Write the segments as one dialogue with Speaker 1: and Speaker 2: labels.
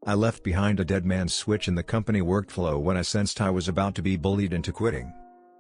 Speaker 1: I left behind a dead man's switch in the company workflow when I sensed I was about to be bullied into quitting.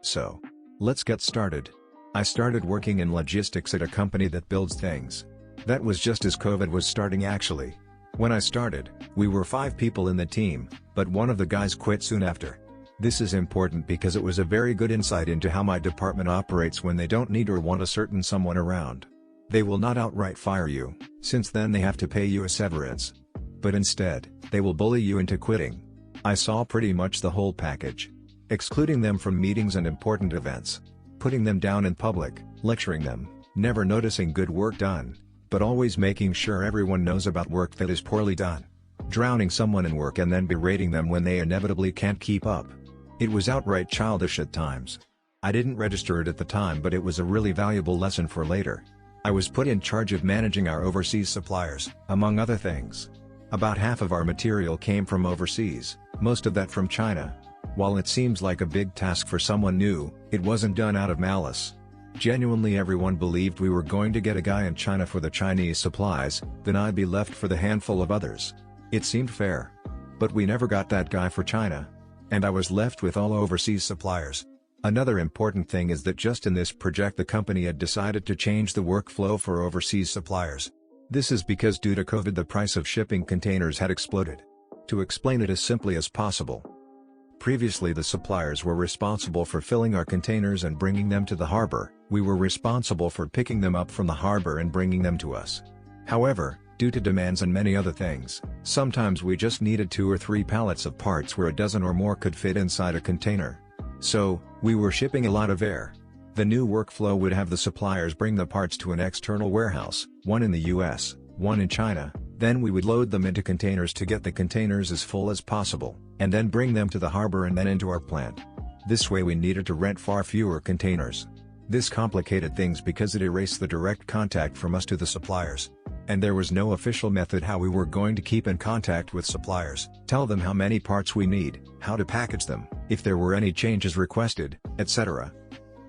Speaker 1: So, let's get started. I started working in logistics at a company that builds things. That was just as COVID was starting actually. When I started, we were 5 people in the team, but one of the guys quit soon after. This is important because it was a very good insight into how my department operates when they don't need or want a certain someone around. They will not outright fire you, since then they have to pay you a severance. But instead, they will bully you into quitting. I saw pretty much the whole package. Excluding them from meetings and important events. Putting them down in public, lecturing them, never noticing good work done, but always making sure everyone knows about work that is poorly done. Drowning someone in work and then berating them when they inevitably can't keep up. It was outright childish at times. I didn't register it at the time, but it was a really valuable lesson for later. I was put in charge of managing our overseas suppliers, among other things. About half of our material came from overseas, most of that from China. While it seems like a big task for someone new, it wasn't done out of malice. Genuinely everyone believed we were going to get a guy in China for the Chinese supplies, then I'd be left for the handful of others. It seemed fair. But we never got that guy for China. And I was left with all overseas suppliers. Another important thing is that just in this project the company had decided to change the workflow for overseas suppliers. This is because due to COVID the price of shipping containers had exploded. To explain it as simply as possible. Previously the suppliers were responsible for filling our containers and bringing them to the harbor, we were responsible for picking them up from the harbor and bringing them to us. However, due to demands and many other things, sometimes we just needed 2 or 3 pallets of parts where a dozen or more could fit inside a container. So, we were shipping a lot of air. The new workflow would have the suppliers bring the parts to an external warehouse, one in the US, one in China, then we would load them into containers to get the containers as full as possible, and then bring them to the harbor and then into our plant. This way we needed to rent far fewer containers. This complicated things because it erased the direct contact from us to the suppliers. And there was no official method how we were going to keep in contact with suppliers, tell them how many parts we need, how to package them, if there were any changes requested, etc.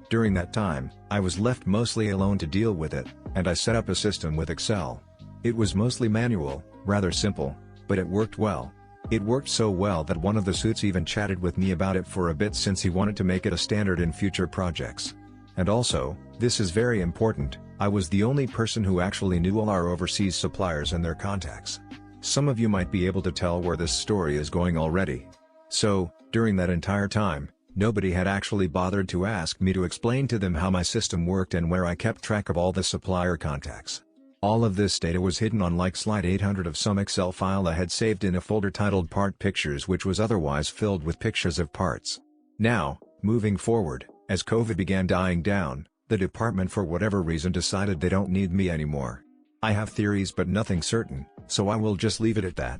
Speaker 1: During that time, I was left mostly alone to deal with it, and I set up a system with Excel. It was mostly manual, rather simple, but it worked well. It worked so well that one of the suits even chatted with me about it for a bit since he wanted to make it a standard in future projects. And also, this is very important, I was the only person who actually knew all our overseas suppliers and their contacts. Some of you might be able to tell where this story is going already. So, during that entire time, nobody had actually bothered to ask me to explain to them how my system worked and where I kept track of all the supplier contacts. All of this data was hidden on like slide 800 of some Excel file I had saved in a folder titled Part Pictures, which was otherwise filled with pictures of parts. Now, moving forward, as COVID began dying down, the department for whatever reason decided they don't need me anymore. I have theories but nothing certain, so I will just leave it at that.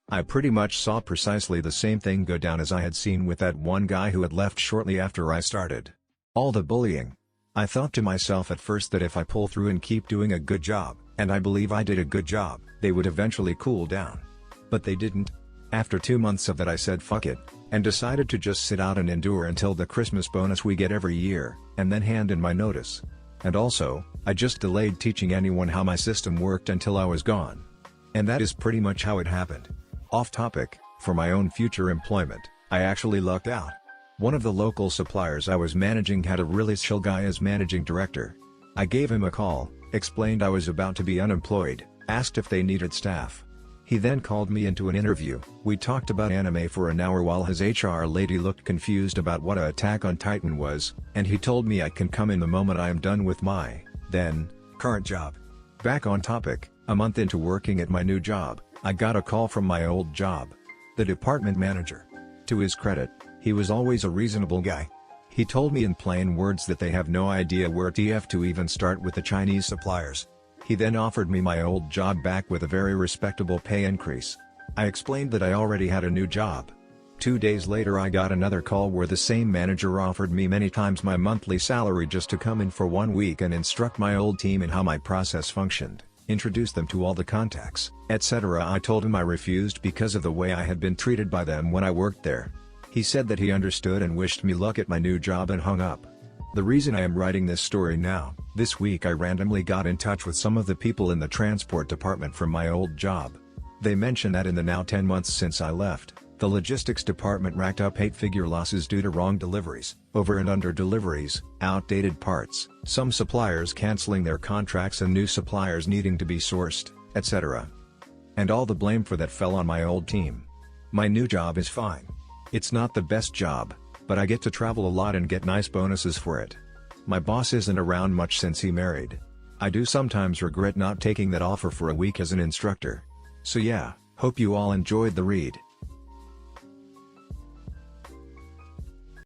Speaker 1: I pretty much saw precisely the same thing go down as I had seen with that one guy who had left shortly after I started. All the bullying. I thought to myself at first that if I pull through and keep doing a good job, and I believe I did a good job, they would eventually cool down. But they didn't. After 2 months of that I said fuck it, and decided to just sit out and endure until the Christmas bonus we get every year, and then hand in my notice. And also, I just delayed teaching anyone how my system worked until I was gone. And that is pretty much how it happened. Off topic, for my own future employment, I actually lucked out. One of the local suppliers I was managing had a really chill guy as managing director. I gave him a call, explained I was about to be unemployed, asked if they needed staff. He then called me into an interview. We talked about anime for an hour while his HR lady looked confused about what Attack on Titan was, and he told me I can come in the moment I am done with my, then, current job. Back on topic, a month into working at my new job, I got a call from my old job. The department manager. To his credit, he was always a reasonable guy. He told me in plain words that they have no idea where to even start with the Chinese suppliers. He then offered me my old job back with a very respectable pay increase. I explained that I already had a new job. 2 days later I got another call where the same manager offered me many times my monthly salary just to come in for 1 week and instruct my old team in how my process functioned, introduce them to all the contacts, etc. I told him I refused because of the way I had been treated by them when I worked there. He said that he understood and wished me luck at my new job and hung up. The reason I am writing this story now, this week I randomly got in touch with some of the people in the transport department from my old job. They mention that in the now 10 months since I left, the logistics department racked up 8-figure losses due to wrong deliveries, over and under deliveries, outdated parts, some suppliers canceling their contracts and new suppliers needing to be sourced, etc. And all the blame for that fell on my old team. My new job is fine. It's not the best job, but I get to travel a lot and get nice bonuses for it. My boss isn't around much since he married. I do sometimes regret not taking that offer for a week as an instructor. So yeah, hope you all enjoyed the read.